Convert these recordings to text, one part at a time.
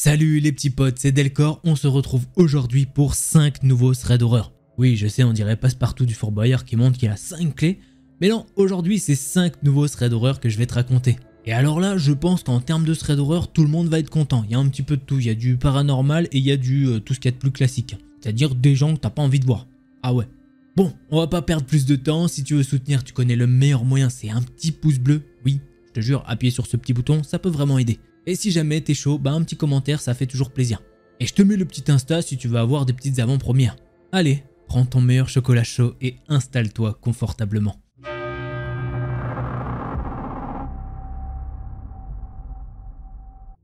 Salut les petits potes, c'est Delcor, on se retrouve aujourd'hui pour 5 nouveaux threads d'horreur. Oui, je sais, on dirait Passepartout du Fort Boyard qui montre qu'il a 5 clés, mais non, aujourd'hui c'est 5 nouveaux threads d'horreur que je vais te raconter. Et alors là, je pense qu'en termes de threads d'horreur, tout le monde va être content. Il y a un petit peu de tout, il y a du paranormal et il y a du tout ce qu'il y a de plus classique. C'est-à-dire des gens que t'as pas envie de voir. Ah ouais. Bon, on va pas perdre plus de temps, si tu veux soutenir, tu connais le meilleur moyen, c'est un petit pouce bleu. Oui, je te jure, appuyer sur ce petit bouton, ça peut vraiment aider. Et si jamais t'es chaud, bah un petit commentaire, ça fait toujours plaisir. Et je te mets le petit Insta si tu veux avoir des petites avant-premières. Allez, prends ton meilleur chocolat chaud et installe-toi confortablement.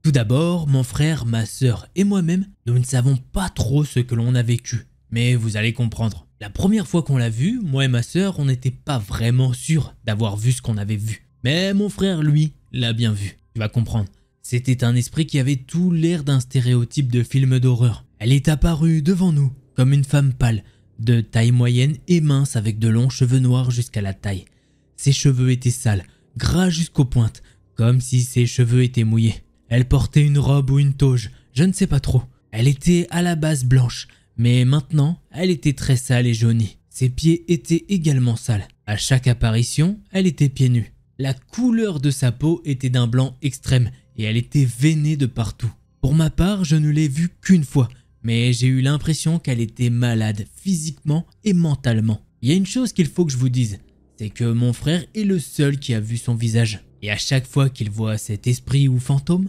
Tout d'abord, mon frère, ma sœur et moi-même, nous ne savons pas trop ce que l'on a vécu. Mais vous allez comprendre. La première fois qu'on l'a vu, moi et ma sœur, on n'était pas vraiment sûrs d'avoir vu ce qu'on avait vu. Mais mon frère, lui, l'a bien vu. Tu vas comprendre. C'était un esprit qui avait tout l'air d'un stéréotype de film d'horreur. Elle est apparue devant nous, comme une femme pâle, de taille moyenne et mince avec de longs cheveux noirs jusqu'à la taille. Ses cheveux étaient sales, gras jusqu'aux pointes, comme si ses cheveux étaient mouillés. Elle portait une robe ou une toge, je ne sais pas trop. Elle était à la base blanche, mais maintenant, elle était très sale et jaunie. Ses pieds étaient également sales. À chaque apparition, elle était pieds nus. La couleur de sa peau était d'un blanc extrême et elle était veinée de partout. Pour ma part, je ne l'ai vue qu'une fois, mais j'ai eu l'impression qu'elle était malade physiquement et mentalement. Il y a une chose qu'il faut que je vous dise, c'est que mon frère est le seul qui a vu son visage. Et à chaque fois qu'il voit cet esprit ou fantôme,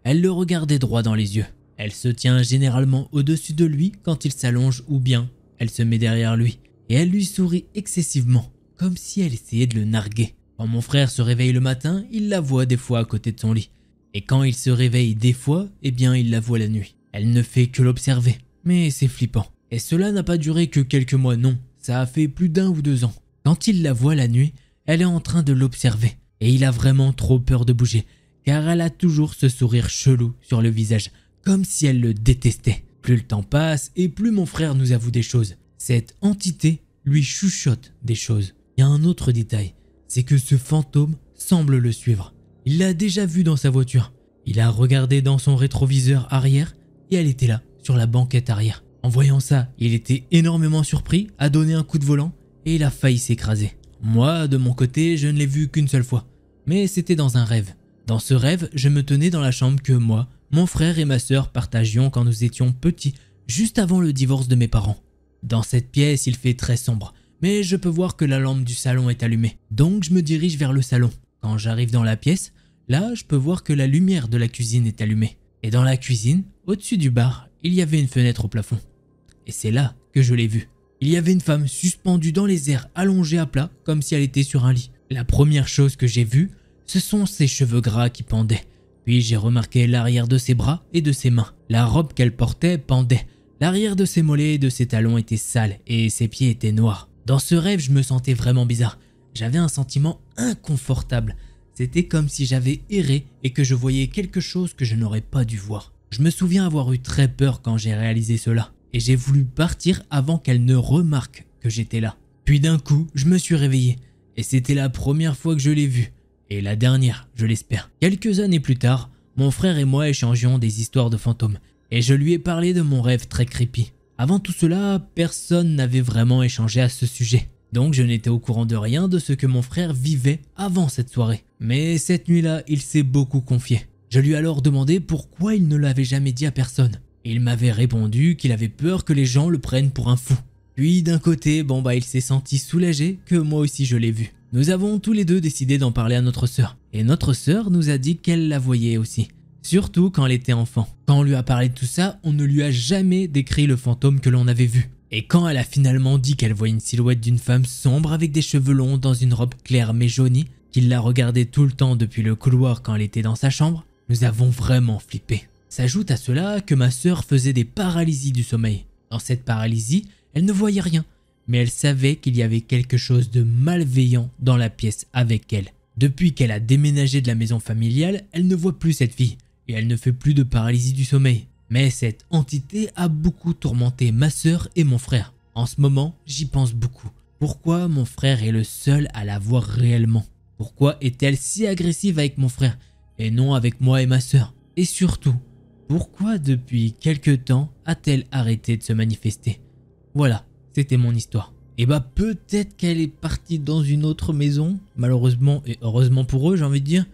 elle le regardait droit dans les yeux. Elle se tient généralement au-dessus de lui quand il s'allonge ou bien elle se met derrière lui. Et elle lui sourit excessivement, comme si elle essayait de le narguer. Quand mon frère se réveille le matin, il la voit des fois à côté de son lit. Et quand il se réveille des fois, eh bien il la voit la nuit. Elle ne fait que l'observer, mais c'est flippant. Et cela n'a pas duré que quelques mois, non, ça a fait plus d'1 ou 2 ans. Quand il la voit la nuit, elle est en train de l'observer. Et il a vraiment trop peur de bouger, car elle a toujours ce sourire chelou sur le visage, comme si elle le détestait. Plus le temps passe et plus mon frère nous avoue des choses. Cette entité lui chuchote des choses. Il y a un autre détail, c'est que ce fantôme semble le suivre. Il l'a déjà vu dans sa voiture. Il a regardé dans son rétroviseur arrière et elle était là, sur la banquette arrière. En voyant ça, il était énormément surpris, a donné un coup de volant et il a failli s'écraser. Moi, de mon côté, je ne l'ai vu qu'une seule fois. Mais c'était dans un rêve. Dans ce rêve, je me tenais dans la chambre que moi, mon frère et ma sœur partagions quand nous étions petits, juste avant le divorce de mes parents. Dans cette pièce, il fait très sombre, mais je peux voir que la lampe du salon est allumée. Donc je me dirige vers le salon. Quand j'arrive dans la pièce, là, je peux voir que la lumière de la cuisine est allumée. Et dans la cuisine, au-dessus du bar, il y avait une fenêtre au plafond. Et c'est là que je l'ai vue. Il y avait une femme suspendue dans les airs, allongée à plat, comme si elle était sur un lit. La première chose que j'ai vue, ce sont ses cheveux gras qui pendaient. Puis j'ai remarqué l'arrière de ses bras et de ses mains. La robe qu'elle portait pendait. L'arrière de ses mollets et de ses talons était sale et ses pieds étaient noirs. Dans ce rêve, je me sentais vraiment bizarre. J'avais un sentiment inconfortable. C'était comme si j'avais erré et que je voyais quelque chose que je n'aurais pas dû voir. Je me souviens avoir eu très peur quand j'ai réalisé cela. Et j'ai voulu partir avant qu'elle ne remarque que j'étais là. Puis d'un coup, je me suis réveillé. Et c'était la première fois que je l'ai vue. Et la dernière, je l'espère. Quelques années plus tard, mon frère et moi échangions des histoires de fantômes. Et je lui ai parlé de mon rêve très creepy. Avant tout cela, personne n'avait vraiment échangé à ce sujet. Donc je n'étais au courant de rien de ce que mon frère vivait avant cette soirée. Mais cette nuit-là, il s'est beaucoup confié. Je lui ai alors demandé pourquoi il ne l'avait jamais dit à personne. Il m'avait répondu qu'il avait peur que les gens le prennent pour un fou. Puis d'un côté, il s'est senti soulagé que moi aussi je l'ai vu. Nous avons tous les deux décidé d'en parler à notre sœur. Et notre sœur nous a dit qu'elle la voyait aussi. Surtout quand elle était enfant. Quand on lui a parlé de tout ça, on ne lui a jamais décrit le fantôme que l'on avait vu. Et quand elle a finalement dit qu'elle voyait une silhouette d'une femme sombre avec des cheveux longs dans une robe claire mais jaunie, qu'il la regardait tout le temps depuis le couloir quand elle était dans sa chambre, nous avons vraiment flippé. S'ajoute à cela que ma sœur faisait des paralysies du sommeil. Dans cette paralysie, elle ne voyait rien, mais elle savait qu'il y avait quelque chose de malveillant dans la pièce avec elle. Depuis qu'elle a déménagé de la maison familiale, elle ne voit plus cette fille, et elle ne fait plus de paralysie du sommeil. Mais cette entité a beaucoup tourmenté ma sœur et mon frère. En ce moment, j'y pense beaucoup. Pourquoi mon frère est le seul à la voir réellement? Pourquoi est-elle si agressive avec mon frère et non avec moi et ma sœur? Et surtout, Pourquoi depuis quelque temps a-t-elle arrêté de se manifester? Voilà, c'était mon histoire. Et bah peut-être qu'elle est partie dans une autre maison, malheureusement et heureusement pour eux j'ai envie de dire.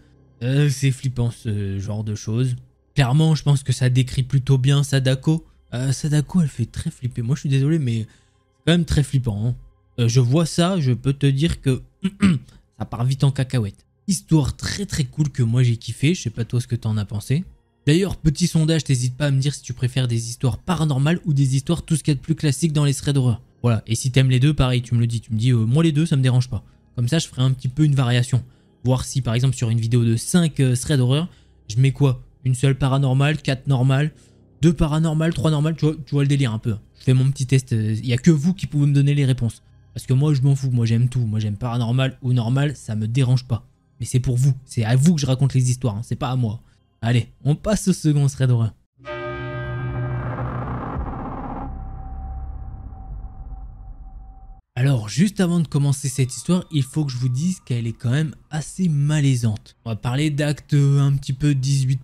C'est flippant ce genre de choses. Clairement je pense que ça décrit plutôt bien Sadako. Sadako elle fait très flipper, moi je suis désolé mais c'est quand même très flippant. Hein. Je vois ça, je peux te dire que ça part vite en cacahuète. Histoire très très cool que moi j'ai kiffé, je sais pas toi ce que t'en as pensé. D'ailleurs, petit sondage, t'hésites pas à me dire si tu préfères des histoires paranormales ou des histoires tout ce qu'il y a de plus classique dans les threads d'horreur. Voilà, et si t'aimes les deux, pareil, tu me le dis. Tu me dis, moi les deux, ça me dérange pas. Comme ça, je ferai un petit peu une variation. Voir si, par exemple, sur une vidéo de 5 threads d'horreur, je mets quoi? Une seule paranormale, 4 normales, 2 paranormales, 3 normales, tu vois le délire un peu. Je fais mon petit test, il n'y a que vous qui pouvez me donner les réponses. Parce que moi, je m'en fous, moi j'aime tout. Moi j'aime paranormal ou normal, ça me dérange pas. Mais c'est pour vous, c'est à vous que je raconte les histoires, hein, c'est pas à moi. Allez, on passe au second thread d'horreur. Alors, juste avant de commencer cette histoire, il faut que je vous dise qu'elle est quand même assez malaisante. On va parler d'actes un petit peu 18+,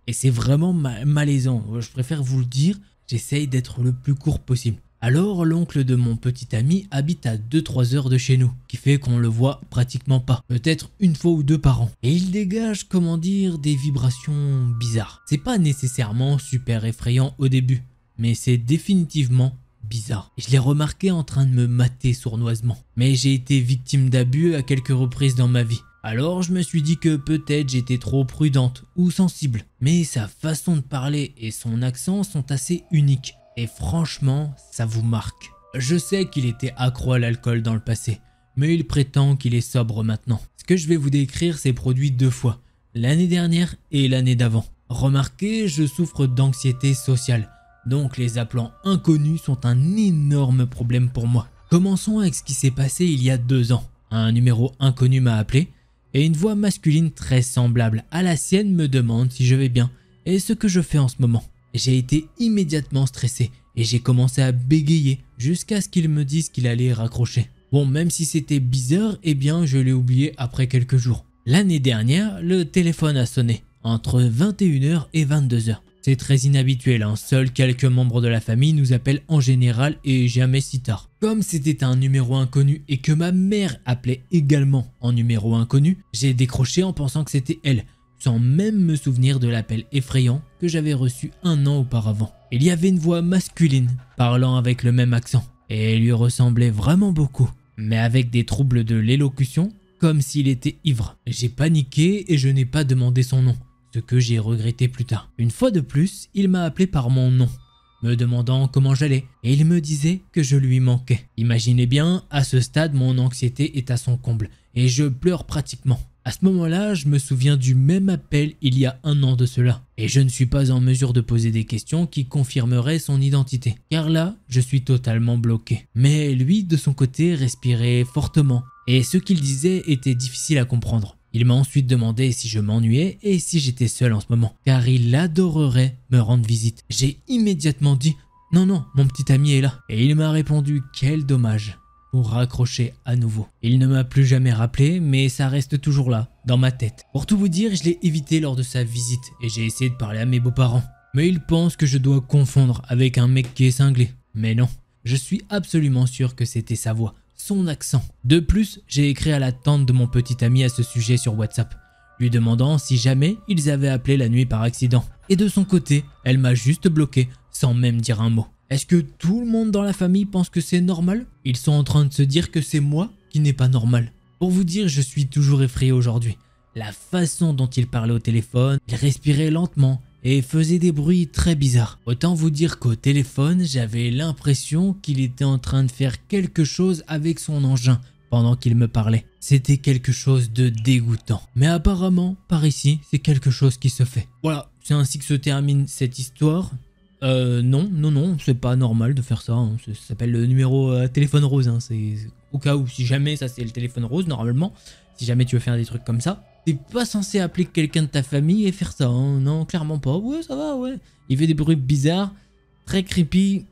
et c'est vraiment malaisant. Je préfère vous le dire, j'essaye d'être le plus court possible. Alors, l'oncle de mon petit ami habite à 2-3 heures de chez nous, qui fait qu'on le voit pratiquement pas, peut-être une fois ou deux par an. Et il dégage, comment dire, des vibrations bizarres. C'est pas nécessairement super effrayant au début, mais c'est définitivement bizarre. Je l'ai remarqué en train de me mater sournoisement. Mais j'ai été victime d'abus à quelques reprises dans ma vie. Alors je me suis dit que peut-être j'étais trop prudente ou sensible. Mais sa façon de parler et son accent sont assez uniques. Et franchement, ça vous marque. Je sais qu'il était accro à l'alcool dans le passé, mais il prétend qu'il est sobre maintenant. Ce que je vais vous décrire s'est produit 2 fois, l'année dernière et l'année d'avant. Remarquez, je souffre d'anxiété sociale, donc les appelants inconnus sont un énorme problème pour moi. Commençons avec ce qui s'est passé il y a 2 ans. Un numéro inconnu m'a appelé, et une voix masculine très semblable à la sienne me demande si je vais bien et ce que je fais en ce moment. J'ai été immédiatement stressé et j'ai commencé à bégayer jusqu'à ce qu'il me dise qu'il allait raccrocher. Bon, même si c'était bizarre, eh bien je l'ai oublié après quelques jours. L'année dernière, le téléphone a sonné entre 21h et 22h. C'est très inhabituel, hein. Seuls quelques membres de la famille nous appellent en général et jamais si tard. Comme c'était un numéro inconnu et que ma mère appelait également en numéro inconnu, j'ai décroché en pensant que c'était elle, sans même me souvenir de l'appel effrayant que j'avais reçu 1 an auparavant. Il y avait une voix masculine, parlant avec le même accent, et elle lui ressemblait vraiment beaucoup, mais avec des troubles de l'élocution, comme s'il était ivre. J'ai paniqué et je n'ai pas demandé son nom, ce que j'ai regretté plus tard. Une fois de plus, il m'a appelé par mon nom, me demandant comment j'allais, et il me disait que je lui manquais. Imaginez bien, à ce stade, mon anxiété est à son comble, et je pleure pratiquement. À ce moment-là, je me souviens du même appel il y a 1 an de cela, et je ne suis pas en mesure de poser des questions qui confirmeraient son identité, car là, je suis totalement bloqué. Mais lui, de son côté, respirait fortement, et ce qu'il disait était difficile à comprendre. Il m'a ensuite demandé si je m'ennuyais et si j'étais seul en ce moment, car il adorerait me rendre visite. J'ai immédiatement dit « Non, non, mon petit ami est là », et il m'a répondu « Quel dommage ». Pour raccrocher à nouveau. Il ne m'a plus jamais rappelé, mais ça reste toujours là, dans ma tête. Pour tout vous dire, je l'ai évité lors de sa visite et j'ai essayé de parler à mes beaux-parents. Mais ils pensent que je dois confondre avec un mec qui est cinglé. Mais non, je suis absolument sûr que c'était sa voix, son accent. De plus, j'ai écrit à la tante de mon petit ami à ce sujet sur WhatsApp, lui demandant si jamais ils avaient appelé la nuit par accident. Et de son côté, elle m'a juste bloqué, sans même dire un mot. Est-ce que tout le monde dans la famille pense que c'est normal? Ils sont en train de se dire que c'est moi qui n'est pas normal. Pour vous dire, je suis toujours effrayé aujourd'hui. La façon dont il parlait au téléphone, il respirait lentement et faisait des bruits très bizarres. Autant vous dire qu'au téléphone, j'avais l'impression qu'il était en train de faire quelque chose avec son engin pendant qu'il me parlait. C'était quelque chose de dégoûtant. Mais apparemment, par ici, c'est quelque chose qui se fait. Voilà, c'est ainsi que se termine cette histoire. Non, c'est pas normal de faire ça, hein. Ça s'appelle le numéro téléphone rose, hein. C'est au cas où, si jamais ça c'est le téléphone rose, normalement, si jamais tu veux faire des trucs comme ça, t'es pas censé appeler quelqu'un de ta famille et faire ça, hein. Non, clairement pas. Ouais, ça va, ouais. Il fait des bruits bizarres, très creepy.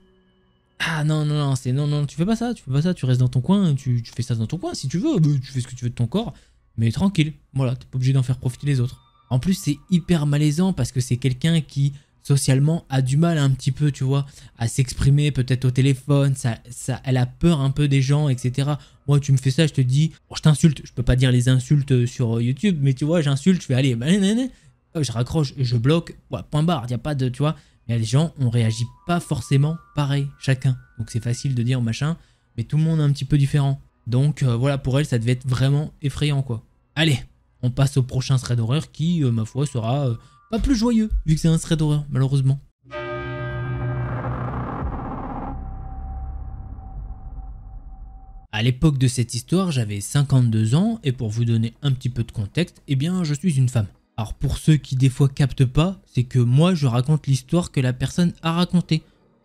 Ah non, c'est non, tu fais pas ça, tu restes dans ton coin, tu fais ça dans ton coin si tu veux, tu fais ce que tu veux de ton corps, mais tranquille, voilà, t'es pas obligé d'en faire profiter les autres. En plus, c'est hyper malaisant parce que c'est quelqu'un qui socialement a du mal un petit peu, tu vois, à s'exprimer peut-être au téléphone, elle a peur un peu des gens, etc. Moi, tu me fais ça, je te dis, bon, je t'insulte, je peux pas dire les insultes sur YouTube, mais tu vois, j'insulte, je fais allez, je raccroche, je bloque, ouais, point barre, il y a pas de, tu vois, mais les gens, on réagit pas forcément pareil, chacun. Donc c'est facile de dire machin, mais tout le monde est un petit peu différent. Donc voilà, pour elle, ça devait être vraiment effrayant, quoi. Allez, on passe au prochain thread d'horreur qui, ma foi, sera pas plus joyeux, vu que c'est un thread d'horreur, malheureusement. À l'époque de cette histoire, j'avais 52 ans, et pour vous donner un petit peu de contexte, eh bien, je suis une femme. Alors pour ceux qui des fois captent pas, c'est que moi, je raconte l'histoire que la personne a racontée.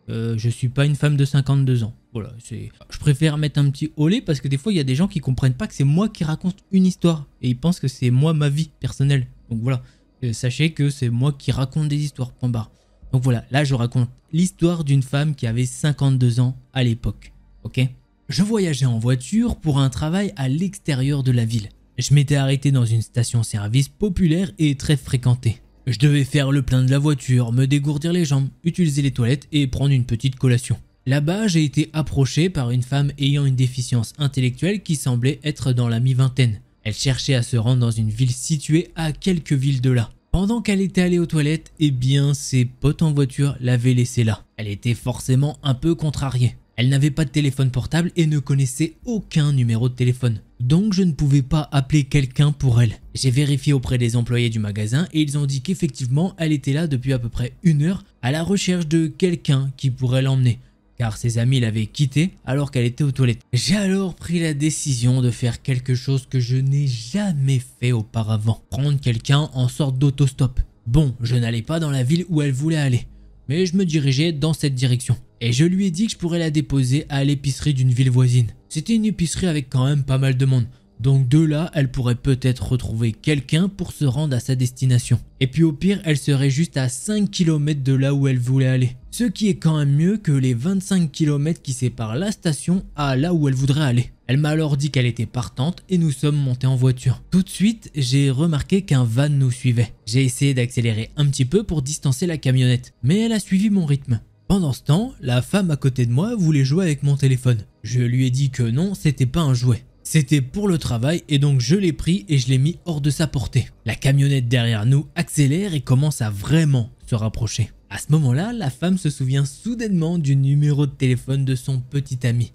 Je suis pas une femme de 52 ans. Voilà, je préfère mettre un petit olé parce que des fois il y a des gens qui comprennent pas que c'est moi qui raconte une histoire et ils pensent que c'est moi ma vie personnelle. Donc voilà, sachez que c'est moi qui raconte des histoires, point barre. Donc voilà, là je raconte l'histoire d'une femme qui avait 52 ans à l'époque, ok? Je voyageais en voiture pour un travail à l'extérieur de la ville. Je m'étais arrêté dans une station-service populaire et très fréquentée. Je devais faire le plein de la voiture, me dégourdir les jambes, utiliser les toilettes et prendre une petite collation. Là-bas, j'ai été approché par une femme ayant une déficience intellectuelle qui semblait être dans la mi-vingtaine. Elle cherchait à se rendre dans une ville située à quelques villes de là. Pendant qu'elle était allée aux toilettes, eh bien, ses potes en voiture l'avaient laissée là. Elle était forcément un peu contrariée. Elle n'avait pas de téléphone portable et ne connaissait aucun numéro de téléphone. Donc je ne pouvais pas appeler quelqu'un pour elle. J'ai vérifié auprès des employés du magasin et ils ont dit qu'effectivement elle était là depuis à peu près 1 heure à la recherche de quelqu'un qui pourrait l'emmener. Car ses amis l'avaient quittée alors qu'elle était aux toilettes. J'ai alors pris la décision de faire quelque chose que je n'ai jamais fait auparavant. Prendre quelqu'un en sorte d'autostop. Bon, je n'allais pas dans la ville où elle voulait aller, mais je me dirigeais dans cette direction. Et je lui ai dit que je pourrais la déposer à l'épicerie d'une ville voisine. C'était une épicerie avec quand même pas mal de monde. Donc de là, elle pourrait peut-être retrouver quelqu'un pour se rendre à sa destination. Et puis au pire, elle serait juste à 5 km de là où elle voulait aller. Ce qui est quand même mieux que les 25 km qui séparent la station à là où elle voudrait aller. Elle m'a alors dit qu'elle était partante et nous sommes montés en voiture. Tout de suite, j'ai remarqué qu'un van nous suivait. J'ai essayé d'accélérer un petit peu pour distancer la camionnette, mais elle a suivi mon rythme. Pendant ce temps, la femme à côté de moi voulait jouer avec mon téléphone. Je lui ai dit que non, c'était pas un jouet. C'était pour le travail et donc je l'ai pris et je l'ai mis hors de sa portée. La camionnette derrière nous accélère et commence à vraiment se rapprocher. À ce moment-là, la femme se souvient soudainement du numéro de téléphone de son petit ami.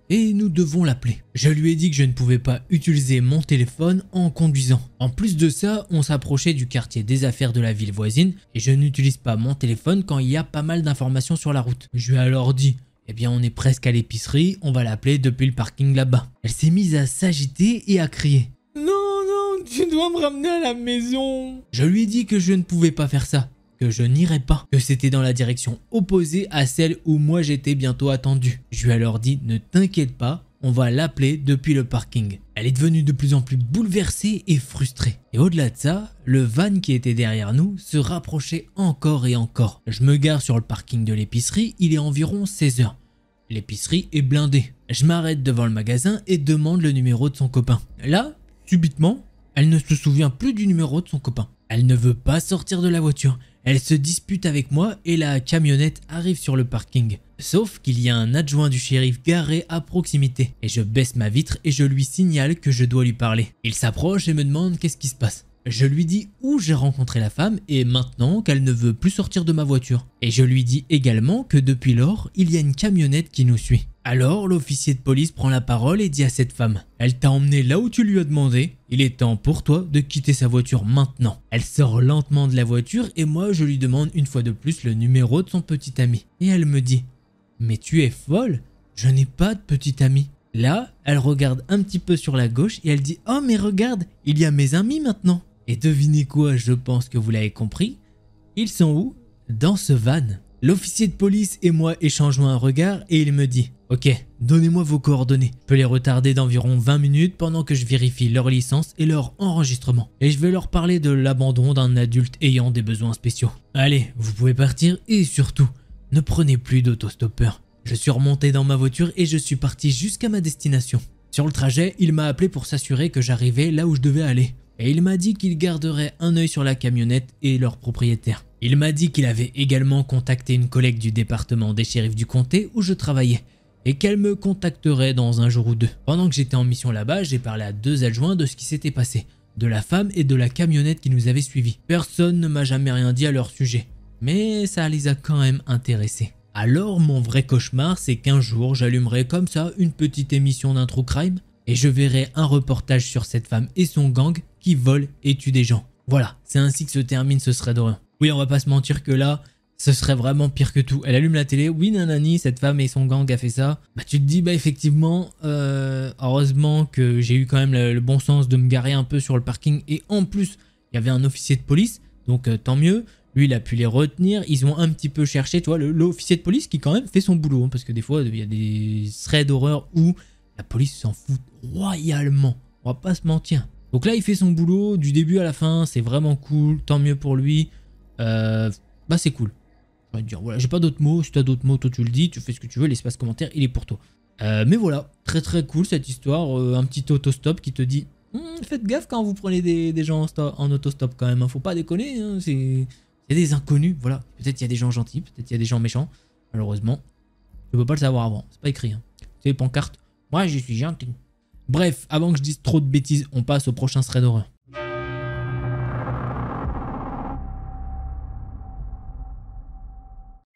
Et nous devons l'appeler. Je lui ai dit que je ne pouvais pas utiliser mon téléphone en conduisant. En plus de ça, on s'approchait du quartier des affaires de la ville voisine et je n'utilise pas mon téléphone quand il y a pas mal d'informations sur la route. Je lui ai alors dit, eh bien on est presque à l'épicerie, on va l'appeler depuis le parking là-bas. Elle s'est mise à s'agiter et à crier. Non, non, tu dois me ramener à la maison. Je lui ai dit que je ne pouvais pas faire ça, que je n'irais pas, que c'était dans la direction opposée à celle où moi j'étais bientôt attendu. Je lui ai alors dit, ne t'inquiète pas, on va l'appeler depuis le parking. Elle est devenue de plus en plus bouleversée et frustrée. Et au-delà de ça, le van qui était derrière nous se rapprochait encore et encore. Je me gare sur le parking de l'épicerie, il est environ 16 h. L'épicerie est blindée. Je m'arrête devant le magasin et demande le numéro de son copain. Là, subitement, elle ne se souvient plus du numéro de son copain. Elle ne veut pas sortir de la voiture. Elle se dispute avec moi et la camionnette arrive sur le parking. Sauf qu'il y a un adjoint du shérif garé à proximité. Et je baisse ma vitre et je lui signale que je dois lui parler. Il s'approche et me demande qu'est-ce qui se passe. Je lui dis où j'ai rencontré la femme et maintenant qu'elle ne veut plus sortir de ma voiture. Et je lui dis également que depuis lors, il y a une camionnette qui nous suit. Alors l'officier de police prend la parole et dit à cette femme « Elle t'a emmené là où tu lui as demandé, il est temps pour toi de quitter sa voiture maintenant. » Elle sort lentement de la voiture et moi je lui demande une fois de plus le numéro de son petit ami. Et elle me dit « Mais tu es folle, je n'ai pas de petit ami. » Là, elle regarde un petit peu sur la gauche et elle dit « Oh mais regarde, il y a mes amis maintenant. » Et devinez quoi, je pense que vous l'avez compris, ils sont où? Dans ce van. L'officier de police et moi échangeons un regard et il me dit « Ok, donnez-moi vos coordonnées. Je peux les retarder d'environ 20 minutes pendant que je vérifie leur licence et leur enregistrement. Et je vais leur parler de l'abandon d'un adulte ayant des besoins spéciaux. Allez, vous pouvez partir et surtout, ne prenez plus d'autostoppeur. » Je suis remonté dans ma voiture et je suis parti jusqu'à ma destination. Sur le trajet, il m'a appelé pour s'assurer que j'arrivais là où je devais aller. et il m'a dit qu'il garderait un œil sur la camionnette et leur propriétaire. Il m'a dit qu'il avait également contacté une collègue du département des shérifs du comté où je travaillais et qu'elle me contacterait dans un jour ou deux. Pendant que j'étais en mission là-bas, j'ai parlé à 2 adjoints de ce qui s'était passé, de la femme et de la camionnette qui nous avait suivis. Personne ne m'a jamais rien dit à leur sujet, mais ça les a quand même intéressés. Alors mon vrai cauchemar, c'est qu'un jour j'allumerai comme ça une petite émission d'un true crime et je verrai un reportage sur cette femme et son gang qui volent et tuent des gens. Voilà, c'est ainsi que se termine ce thread d'horreur. Oui, on va pas se mentir que là, ce serait vraiment pire que tout. Elle allume la télé, oui nanani, cette femme et son gang a fait ça. Bah tu te dis, bah effectivement, heureusement que j'ai eu quand même le bon sens de me garer un peu sur le parking. Et en plus, il y avait un officier de police, donc tant mieux. Lui, il a pu les retenir, ils ont un petit peu cherché, tu vois, l'officier de police qui quand même fait son boulot. Hein, parce que des fois, il y a des threads d'horreur où la police s'en fout royalement. On va pas se mentir. Donc là, il fait son boulot du début à la fin, c'est vraiment cool, tant mieux pour lui. Bah c'est cool. Je vais te dire, voilà, j'ai pas d'autres mots, si t'as d'autres mots, toi tu le dis, tu fais ce que tu veux, l'espace commentaire, il est pour toi. Mais voilà, très très cool cette histoire, un petit autostop qui te dit, faites gaffe quand vous prenez des gens en autostop quand même, hein, faut pas déconner, hein, c'est des inconnus, voilà. Peut-être il y a des gens gentils, peut-être il y a des gens méchants, malheureusement, je peux pas le savoir avant, c'est pas écrit. Hein. C'est les pancartes, moi je suis gentil. Bref, avant que je dise trop de bêtises, on passe au prochain thread d'horreur.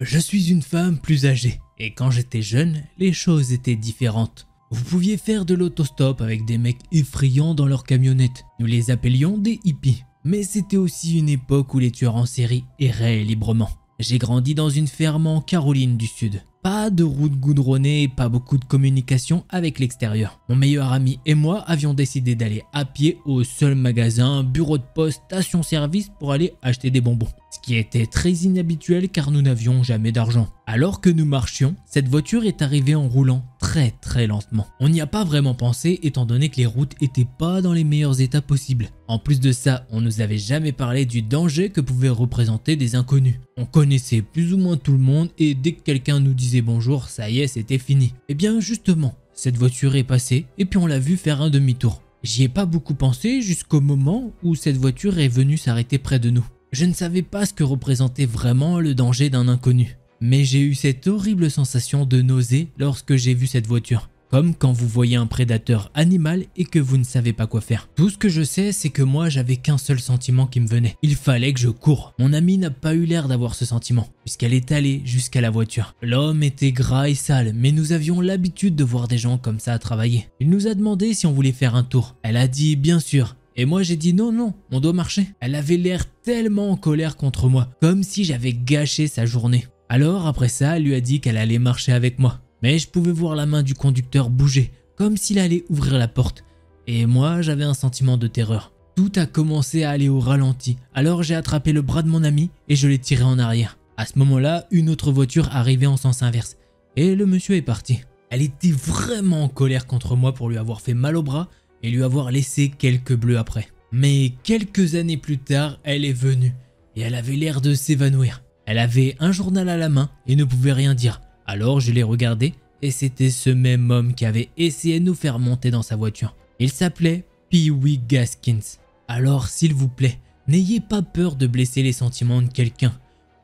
Je suis une femme plus âgée, et quand j'étais jeune, les choses étaient différentes. Vous pouviez faire de l'autostop avec des mecs effrayants dans leur camionnette. Nous les appelions des hippies. Mais c'était aussi une époque où les tueurs en série erraient librement. J'ai grandi dans une ferme en Caroline du Sud. Pas de route goudronnée et pas beaucoup de communication avec l'extérieur. Mon meilleur ami et moi avions décidé d'aller à pied au seul magasin, bureau de poste, station-service pour aller acheter des bonbons. Ce qui était très inhabituel car nous n'avions jamais d'argent. Alors que nous marchions, cette voiture est arrivée en roulant très lentement. On n'y a pas vraiment pensé étant donné que les routes étaient pas dans les meilleurs états possibles. En plus de ça, on nous avait jamais parlé du danger que pouvaient représenter des inconnus. On connaissait plus ou moins tout le monde et dès que quelqu'un nous disait bonjour, ça y est, c'était fini. Et bien justement, cette voiture est passée et puis on l'a vu faire un demi-tour. J'y ai pas beaucoup pensé jusqu'au moment où cette voiture est venue s'arrêter près de nous. Je ne savais pas ce que représentait vraiment le danger d'un inconnu. Mais j'ai eu cette horrible sensation de nausée lorsque j'ai vu cette voiture. Comme quand vous voyez un prédateur animal et que vous ne savez pas quoi faire. Tout ce que je sais, c'est que moi j'avais qu'un seul sentiment qui me venait. Il fallait que je cours. Mon amie n'a pas eu l'air d'avoir ce sentiment, puisqu'elle est allée jusqu'à la voiture. L'homme était gras et sale, mais nous avions l'habitude de voir des gens comme ça travailler. Il nous a demandé si on voulait faire un tour. Elle a dit bien sûr. Et moi j'ai dit non, on doit marcher. Elle avait l'air tellement en colère contre moi, comme si j'avais gâché sa journée. Alors après ça, elle lui a dit qu'elle allait marcher avec moi. Mais je pouvais voir la main du conducteur bouger, comme s'il allait ouvrir la porte. Et moi, j'avais un sentiment de terreur. Tout a commencé à aller au ralenti, alors j'ai attrapé le bras de mon ami et je l'ai tiré en arrière. À ce moment-là, une autre voiture arrivait en sens inverse. Et le monsieur est parti. Elle était vraiment en colère contre moi pour lui avoir fait mal au bras et lui avoir laissé quelques bleus après. Mais quelques années plus tard, elle est venue et elle avait l'air de s'évanouir. Elle avait un journal à la main et ne pouvait rien dire. Alors je l'ai regardé et c'était ce même homme qui avait essayé de nous faire monter dans sa voiture. Il s'appelait Pee-wee Gaskins. Alors s'il vous plaît, n'ayez pas peur de blesser les sentiments de quelqu'un.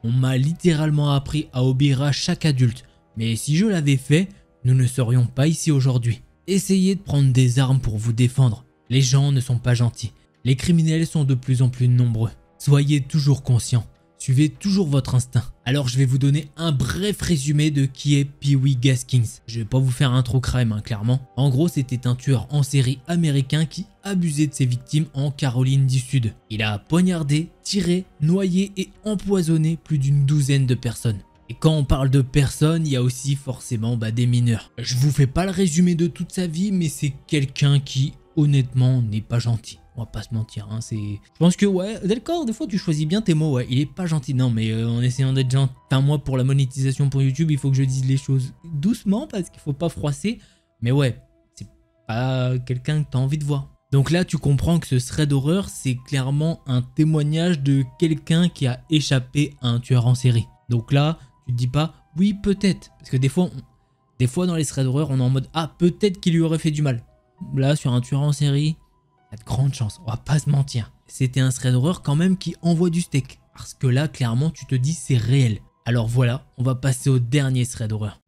On m'a littéralement appris à obéir à chaque adulte. Mais si je l'avais fait, nous ne serions pas ici aujourd'hui. Essayez de prendre des armes pour vous défendre. Les gens ne sont pas gentils. Les criminels sont de plus en plus nombreux. Soyez toujours conscients. Suivez toujours votre instinct. Alors je vais vous donner un bref résumé de qui est Pee-wee Gaskins. Je vais pas vous faire un true crime clairement. En gros c'était un tueur en série américain qui abusait de ses victimes en Caroline du Sud. Il a poignardé, tiré, noyé et empoisonné plus d'une douzaine de personnes. Et quand on parle de personnes, il y a aussi forcément des mineurs. Je vous fais pas le résumé de toute sa vie, mais c'est quelqu'un qui honnêtement n'est pas gentil. On va pas se mentir, hein, c'est... Je pense que ouais, d'accord, des fois tu choisis bien tes mots, ouais, il est pas gentil. Non mais en essayant d'être gentil, enfin moi pour la monétisation pour YouTube, il faut que je dise les choses doucement parce qu'il faut pas froisser. Mais ouais, c'est pas quelqu'un que t'as envie de voir. Donc là tu comprends que ce thread d'horreur, c'est clairement un témoignage de quelqu'un qui a échappé à un tueur en série. Donc là, tu te dis pas, oui peut-être, parce que des fois dans les threads d'horreur, on est en mode, ah peut-être qu'il lui aurait fait du mal. Là sur un tueur en série... Il y a de grandes chances, on va pas se mentir. C'était un thread d'horreur quand même qui envoie du steak. Parce que là, clairement, tu te dis c'est réel. Alors voilà, on va passer au dernier thread d'horreur.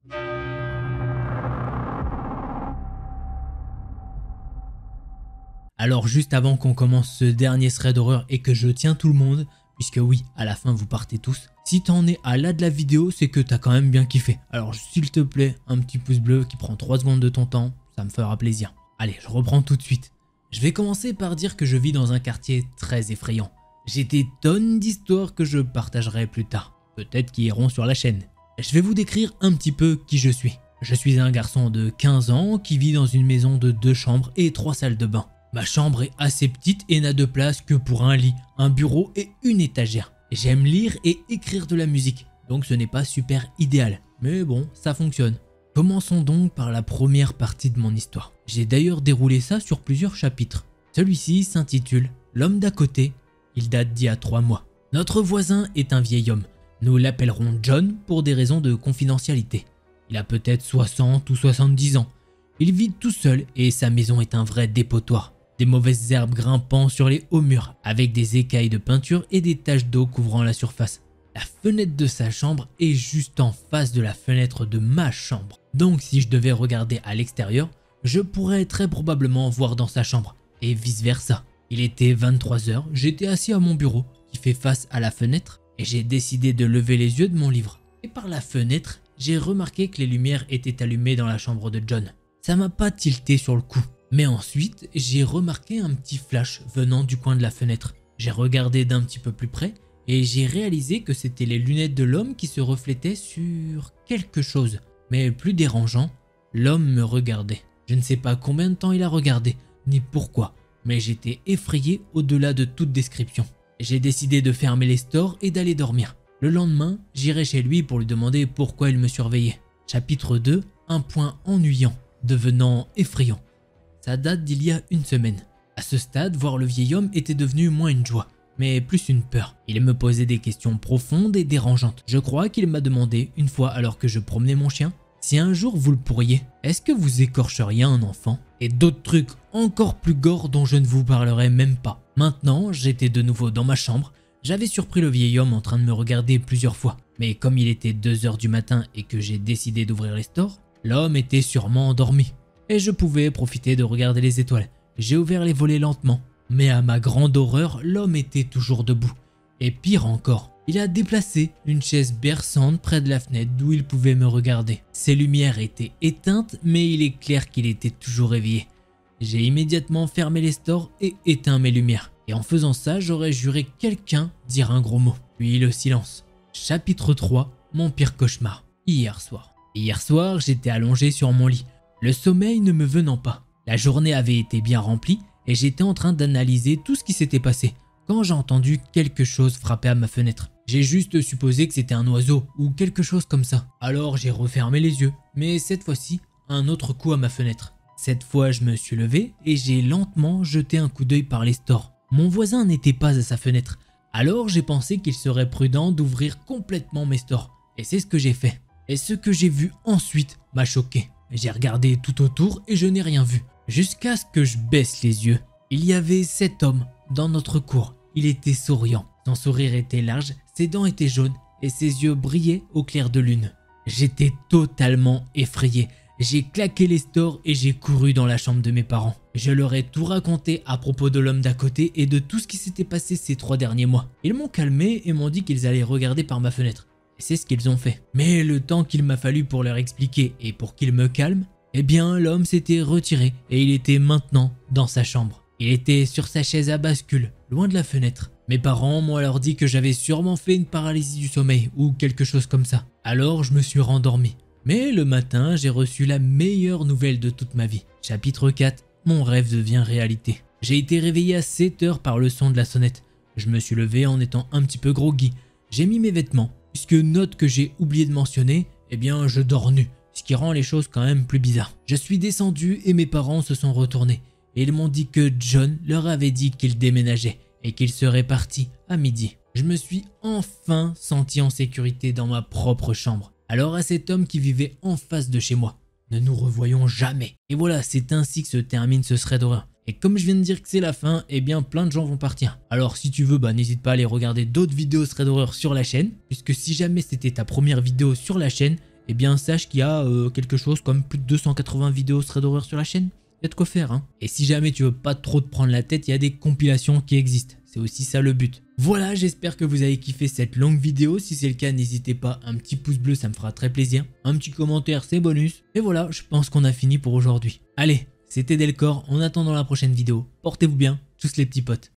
Alors juste avant qu'on commence ce dernier thread d'horreur et que je tiens tout le monde, puisque oui, à la fin vous partez tous, si t'en es à là de la vidéo, c'est que t'as quand même bien kiffé. Alors s'il te plaît, un petit pouce bleu qui prend 3 secondes de ton temps, ça me fera plaisir. Allez, je reprends tout de suite. Je vais commencer par dire que je vis dans un quartier très effrayant. J'ai des tonnes d'histoires que je partagerai plus tard, peut-être qui iront sur la chaîne. Je vais vous décrire un petit peu qui je suis. Je suis un garçon de 15 ans qui vit dans une maison de 2 chambres et 3 salles de bain. Ma chambre est assez petite et n'a de place que pour un lit, un bureau et une étagère. J'aime lire et écrire de la musique, donc ce n'est pas super idéal, mais bon, ça fonctionne. Commençons donc par la première partie de mon histoire. J'ai d'ailleurs déroulé ça sur plusieurs chapitres. Celui-ci s'intitule « L'homme d'à côté ». Il date d'il y a 3 mois. Notre voisin est un vieil homme. Nous l'appellerons John pour des raisons de confidentialité. Il a peut-être 60 ou 70 ans. Il vit tout seul et sa maison est un vrai dépotoir. Des mauvaises herbes grimpant sur les hauts murs, avec des écailles de peinture et des taches d'eau couvrant la surface. La fenêtre de sa chambre est juste en face de la fenêtre de ma chambre. Donc si je devais regarder à l'extérieur, je pourrais très probablement voir dans sa chambre, et vice versa. Il était 23 h, j'étais assis à mon bureau, qui fait face à la fenêtre, et j'ai décidé de lever les yeux de mon livre. Et par la fenêtre, j'ai remarqué que les lumières étaient allumées dans la chambre de John. Ça m'a pas tilté sur le coup. Mais ensuite, j'ai remarqué un petit flash venant du coin de la fenêtre. J'ai regardé d'un petit peu plus près et j'ai réalisé que c'était les lunettes de l'homme qui se reflétaient sur quelque chose. Mais plus dérangeant, l'homme me regardait. Je ne sais pas combien de temps il a regardé, ni pourquoi, mais j'étais effrayé au-delà de toute description. J'ai décidé de fermer les stores et d'aller dormir. Le lendemain, j'irai chez lui pour lui demander pourquoi il me surveillait. Chapitre 2, un point ennuyant, devenant effrayant. Ça date d'il y a une semaine. À ce stade, voir le vieil homme était devenu moins une joie, mais plus une peur. Il me posait des questions profondes et dérangeantes. Je crois qu'il m'a demandé, une fois alors que je promenais mon chien, si un jour vous le pourriez, est-ce que vous écorcheriez un enfant? Et d'autres trucs encore plus gore dont je ne vous parlerai même pas. Maintenant, j'étais de nouveau dans ma chambre. J'avais surpris le vieil homme en train de me regarder plusieurs fois. Mais comme il était 2 h du matin et que j'ai décidé d'ouvrir les stores, l'homme était sûrement endormi. Et je pouvais profiter de regarder les étoiles. J'ai ouvert les volets lentement, mais à ma grande horreur, l'homme était toujours debout. Et pire encore, il a déplacé une chaise berçante près de la fenêtre d'où il pouvait me regarder. Ses lumières étaient éteintes, mais il est clair qu'il était toujours éveillé. J'ai immédiatement fermé les stores et éteint mes lumières. Et en faisant ça, j'aurais juré quelqu'un dire un gros mot. Puis le silence. Chapitre 3, mon pire cauchemar. Hier soir. Hier soir, j'étais allongé sur mon lit. Le sommeil ne me venant pas. La journée avait été bien remplie et j'étais en train d'analyser tout ce qui s'était passé quand j'ai entendu quelque chose frapper à ma fenêtre. J'ai juste supposé que c'était un oiseau ou quelque chose comme ça. Alors j'ai refermé les yeux, mais cette fois-ci, un autre coup à ma fenêtre. Cette fois, je me suis levé et j'ai lentement jeté un coup d'œil par les stores. Mon voisin n'était pas à sa fenêtre, alors j'ai pensé qu'il serait prudent d'ouvrir complètement mes stores. Et c'est ce que j'ai fait. Et ce que j'ai vu ensuite m'a choqué. J'ai regardé tout autour et je n'ai rien vu. Jusqu'à ce que je baisse les yeux. Il y avait cet homme dans notre cour. Il était souriant. Son sourire était large, ses dents étaient jaunes et ses yeux brillaient au clair de lune. J'étais totalement effrayé. J'ai claqué les stores et j'ai couru dans la chambre de mes parents. Je leur ai tout raconté à propos de l'homme d'à côté et de tout ce qui s'était passé ces 3 derniers mois. Ils m'ont calmé et m'ont dit qu'ils allaient regarder par ma fenêtre. Et c'est ce qu'ils ont fait. Mais le temps qu'il m'a fallu pour leur expliquer et pour qu'ils me calment, eh bien l'homme s'était retiré et il était maintenant dans sa chambre. Il était sur sa chaise à bascule, loin de la fenêtre. Mes parents m'ont alors dit que j'avais sûrement fait une paralysie du sommeil ou quelque chose comme ça. Alors je me suis rendormi. Mais le matin, j'ai reçu la meilleure nouvelle de toute ma vie. Chapitre 4, mon rêve devient réalité. J'ai été réveillé à 7 h par le son de la sonnette. Je me suis levé en étant un petit peu groggy. J'ai mis mes vêtements. Puisque note que j'ai oublié de mentionner, eh bien je dors nu, ce qui rend les choses quand même plus bizarres. Je suis descendu et mes parents se sont retournés. Et ils m'ont dit que John leur avait dit qu'il déménageait et qu'il serait parti à midi. Je me suis enfin senti en sécurité dans ma propre chambre. Alors à cet homme qui vivait en face de chez moi, ne nous revoyons jamais. Et voilà, c'est ainsi que se termine ce thread d'horreur. Et comme je viens de dire que c'est la fin, eh bien plein de gens vont partir. Alors si tu veux, n'hésite pas à aller regarder d'autres vidéos thread horror sur la chaîne, puisque si jamais c'était ta première vidéo sur la chaîne, eh bien sache qu'il y a quelque chose comme plus de 280 vidéos thread horror sur la chaîne. Il y a de quoi faire, hein. Et si jamais tu veux pas trop te prendre la tête, il y a des compilations qui existent. C'est aussi ça le but. Voilà, j'espère que vous avez kiffé cette longue vidéo. Si c'est le cas, n'hésitez pas, un petit pouce bleu, ça me fera très plaisir. Un petit commentaire, c'est bonus. Et voilà, je pense qu'on a fini pour aujourd'hui. Allez, c'était Delcor, en attendant la prochaine vidéo. Portez-vous bien, tous les petits potes.